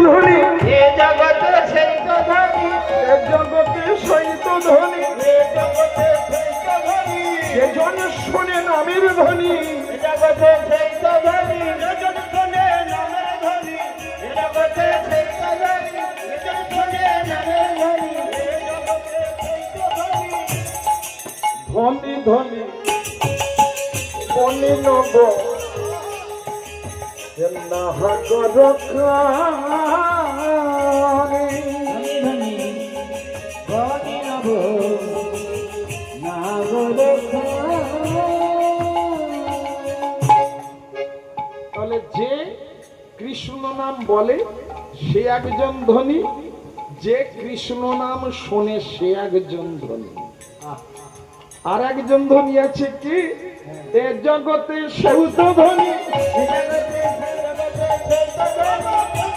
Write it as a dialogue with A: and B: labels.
A: ধনী,
B: এ জগতে সেই তো ধনী,
A: এ জগতে সেই তো ধনী,
B: এ জগতে সেই তো ধনী,
A: যে জন শোনে নামের ধনী,
B: এ জগতে সেই তো ধনী, যে জন শোনে নামের ধনী, এ জগতে সেই তো ধনী, যে জন শোনে নামের ধনী, এ জগতে সেই তো ধনী।
A: ধনী ধনী বনি নব নাগর কানে।
B: ধনী ধনী নব নাগর
A: তাহলে যে কৃষ্ণ নাম বলে সে একজন ধনী, যে কৃষ্ণ নাম শোনে সে একজন ধনী। আর একজন ধনী আছে কি, এ জগতে সেও তো ধনী,
B: এ জগতে সেই তো ধনী,